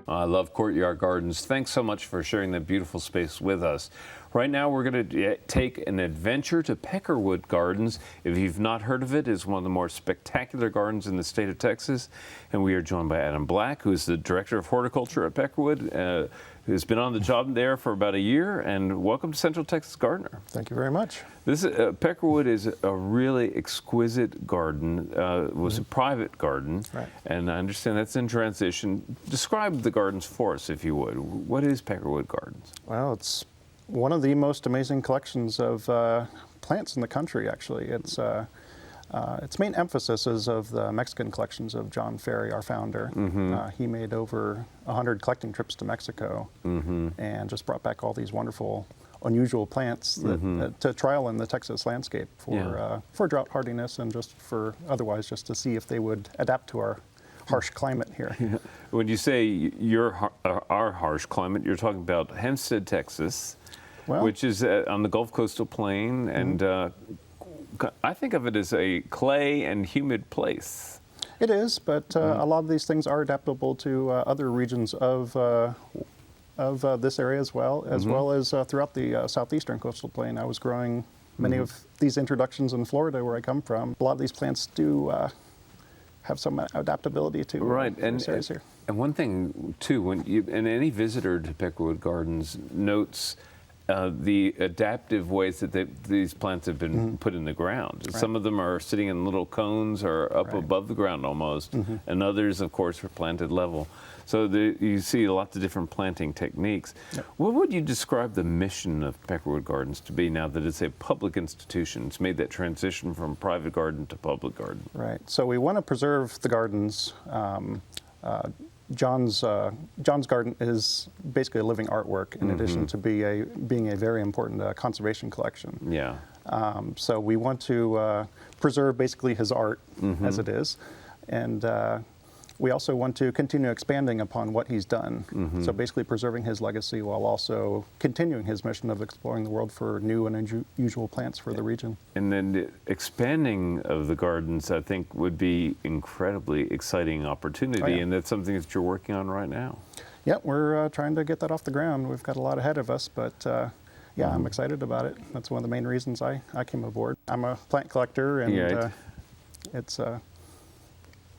I love courtyard gardens. Thanks so much for sharing that beautiful space with us. Right now we're going to take an adventure to Peckerwood Gardens. If you've not heard of it, it's one of the more spectacular gardens in the state of Texas. And we are joined by Adam Black, who is the Director of Horticulture at Peckerwood, who's been on the job there for about a year. And welcome to Central Texas Gardener. Thank you very much. This Peckerwood is a really exquisite garden. It was a private garden, right. And I understand that's in transition. Describe the gardens for us, if you would. What is Peckerwood Gardens? Well, it's one of the most amazing collections of plants in the country, actually. Its main emphasis is of the Mexican collections of John Fairey, our founder. He made over 100 collecting trips to Mexico and just brought back all these wonderful, unusual plants that, to trial in the Texas landscape for drought hardiness and just for otherwise just to see if they would adapt to our harsh climate here. When you say our harsh climate, you're talking about Hempstead, Texas, which is on the Gulf Coastal Plain, and I think of it as a clay and humid place. It is, but a lot of these things are adaptable to other regions of this area as well as throughout the southeastern coastal plain. I was growing many of these introductions in Florida, where I come from. A lot of these plants do have some adaptability to these areas here. And one thing too, and any visitor to Peckerwood Gardens notes the adaptive ways that these plants have been put in the ground. Right. Some of them are sitting in little cones or up above the ground almost, and others, of course, are planted level. So you see lots of different planting techniques. Yep. What would you describe the mission of Peckerwood Gardens to be now that it's a public institution? It's made that transition from private garden to public garden. Right. So we want to preserve the gardens. John's garden is basically a living artwork in addition to being a very important conservation collection. Yeah. So we want to preserve basically his art as it is, and we also want to continue expanding upon what he's done. So basically preserving his legacy while also continuing his mission of exploring the world for new and unusual plants for the region. And then the expanding of the gardens, I think, would be incredibly exciting opportunity, and that's something that you're working on right now. Yeah, we're trying to get that off the ground. We've got a lot ahead of us, but yeah, I'm excited about it. That's one of the main reasons I came aboard. I'm a plant collector, and it's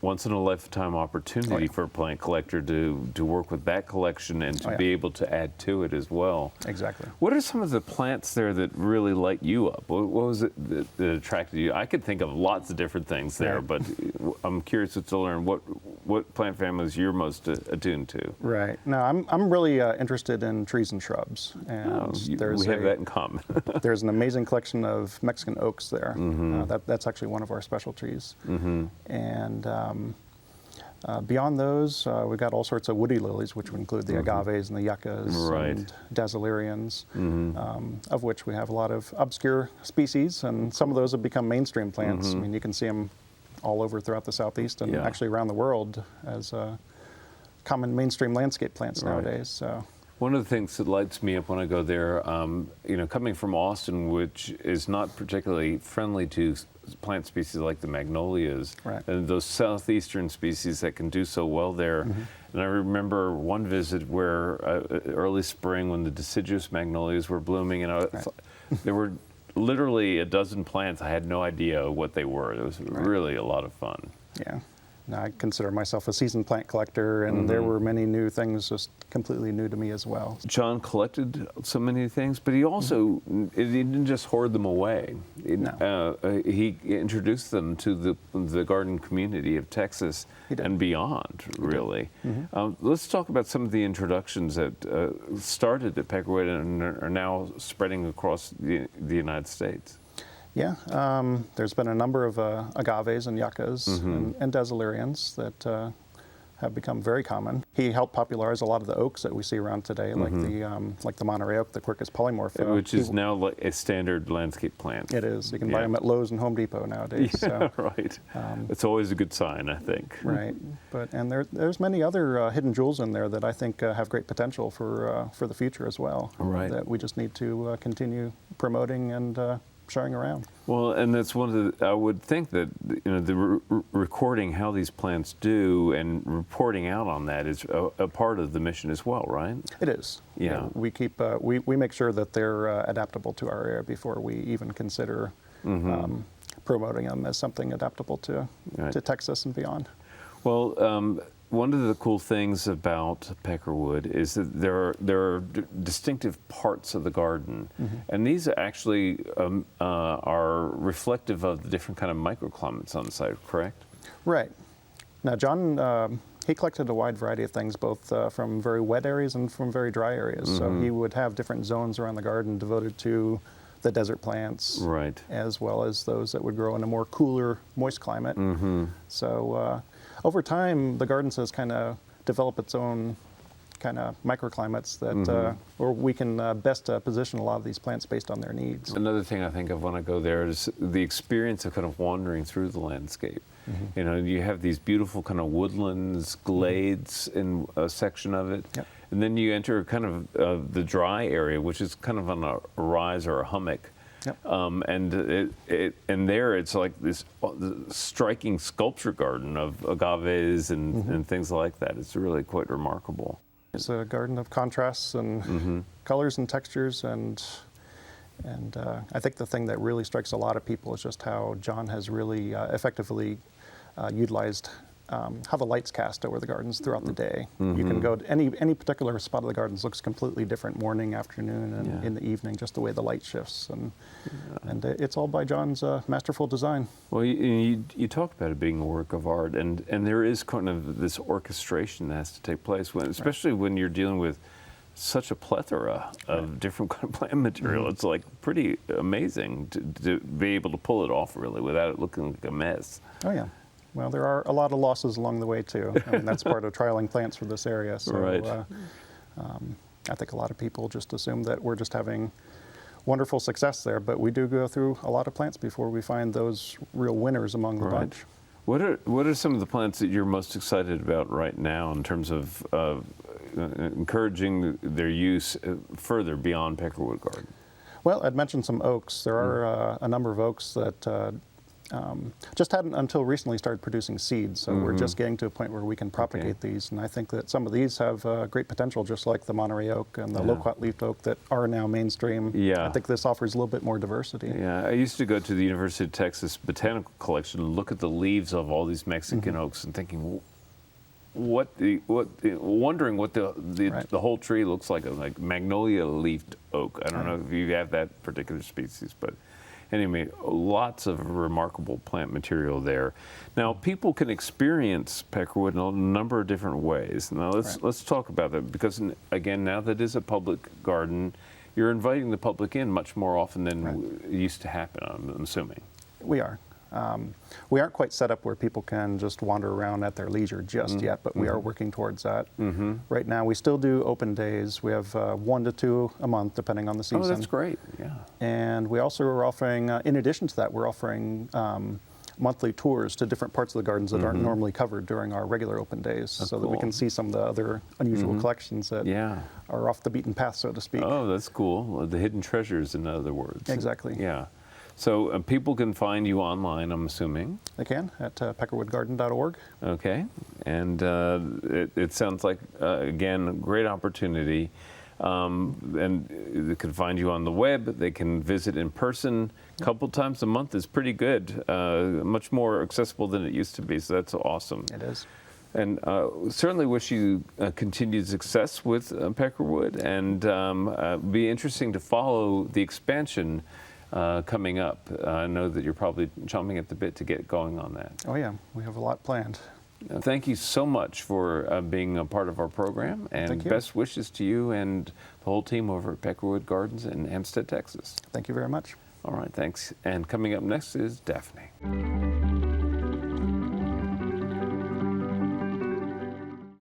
once in a lifetime opportunity for a plant collector to work with that collection and to be able to add to it as well. Exactly. What are some of the plants there that really light you up? What was it that attracted you? I could think of lots of different things there, but I'm curious to learn what plant families you're most attuned to. Right. No, I'm really interested in trees and shrubs, and we have that in common. There's an amazing collection of Mexican oaks there. That's actually one of our specialties. And beyond those, we've got all sorts of woody lilies, which would include the agaves and the yuccas and dazzlerians, of which we have a lot of obscure species, and some of those have become mainstream plants. I mean, you can see them all over throughout the southeast and actually around the world as common mainstream landscape plants nowadays. So. One of the things that lights me up when I go there, coming from Austin, which is not particularly friendly to plant species like the magnolias, and those southeastern species that can do so well there. And I remember one visit where early spring when the deciduous magnolias were blooming, and there were literally a dozen plants. I had no idea what they were. It was really a lot of fun. Yeah. Now, I consider myself a seasoned plant collector, and there were many new things just completely new to me as well. John collected so many things, but he also he didn't just hoard them away. He introduced them to the garden community of Texas and beyond, really. Let's talk about some of the introductions that started at Peckerwood and are now spreading across the United States. Yeah, there's been a number of agaves and yuccas and dazzlerians that have become very common. He helped popularize a lot of the oaks that we see around today, like the Monterey oak, the Quercus polymorpha. Which is now like a standard landscape plant. It is. You can buy them at Lowe's and Home Depot nowadays. So, right. It's always a good sign, I think. Right. And there's many other hidden jewels in there that I think have great potential for the future as well. That we just need to continue promoting and showing around. Well, and that's one of the, I would think that, the recording how these plants do and reporting out on that is a part of the mission as well, right? It is. Yeah. We keep, we make sure that they're adaptable to our area before we even consider promoting them as something adaptable to Texas and beyond. Well, one of the cool things about Peckerwood is that there are distinctive parts of the garden, and these actually are reflective of the different kind of microclimates on the site, correct? Right. Now, John, he collected a wide variety of things, both from very wet areas and from very dry areas. So he would have different zones around the garden devoted to the desert plants, right, as well as those that would grow in a more cooler, moist climate. So over time, the garden has kind of developed its own kind of microclimates that, or we can best position a lot of these plants based on their needs. Another thing I think of when I go there is the experience of kind of wandering through the landscape. You have these beautiful kind of woodlands, glades in a section of it. Yep. And then you enter kind of the dry area, which is kind of on a rise or a hummock. Yep. And there it's like this striking sculpture garden of agaves and things like that. It's really quite remarkable. It's a garden of contrasts and colors and textures, and I think the thing that really strikes a lot of people is just how John has really effectively utilized how the light's cast over the gardens throughout the day. You can go to any particular spot of the gardens looks completely different morning, afternoon, and in the evening, just the way the light shifts. And it's all by John's masterful design. Well, you talk about it being a work of art, and there is kind of this orchestration that has to take place, especially when you're dealing with such a plethora of different kind of plant material. It's like pretty amazing to be able to pull it off really without it looking like a mess. Oh yeah. Well, there are a lot of losses along the way too. I mean, that's part of trialing plants for this area. So Right. I think a lot of people just assume that we're just having wonderful success there, but we do go through a lot of plants before we find those real winners among the bunch. What are some of the plants that you're most excited about right now in terms of encouraging their use further beyond Peckerwood Garden? Well, I'd mentioned some oaks. There are a number of oaks that just hadn't until recently started producing seeds, so we're just getting to a point where we can propagate these, and I think that some of these have great potential, just like the Monterey oak and the loquat-leafed oak that are now mainstream. I think this offers a little bit more diversity. I used to go to the University of Texas Botanical Collection and look at the leaves of all these Mexican oaks and thinking, wondering what the whole tree looks like magnolia-leafed oak. I don't know if you have that particular species, but anyway, lots of remarkable plant material there. Now, people can experience Peckerwood in a number of different ways. Now, let's talk about that, because again, now that it is a public garden, you're inviting the public in much more often than it used to happen, I'm assuming. We are. We aren't quite set up where people can just wander around at their leisure just yet, but we are working towards that. Right now, we still do open days. We have 1 to 2 a month, depending on the season. Oh, that's great. Yeah. And we also are offering, in addition to that, we're offering monthly tours to different parts of the gardens that aren't normally covered during our regular open days, so that we can see some of the other unusual collections that are off the beaten path, so to speak. Oh, that's cool. The hidden treasures, in other words. Exactly. Yeah. So people can find you online, I'm assuming. They can, at peckerwoodgarden.org. Okay. And it sounds like, again, a great opportunity. And they can find you on the web. They can visit in person a couple times a month. Is pretty good. Much more accessible than it used to be, so that's awesome. It is. And certainly wish you continued success with Peckerwood, and be interesting to follow the expansion coming up. I know that you're probably chomping at the bit to get going on that. Oh yeah, we have a lot planned. Thank you so much for being a part of our program, and best wishes to you and the whole team over at Peckerwood Gardens in Hempstead, Texas. Thank you very much. All right, thanks. And coming up next is Daphne.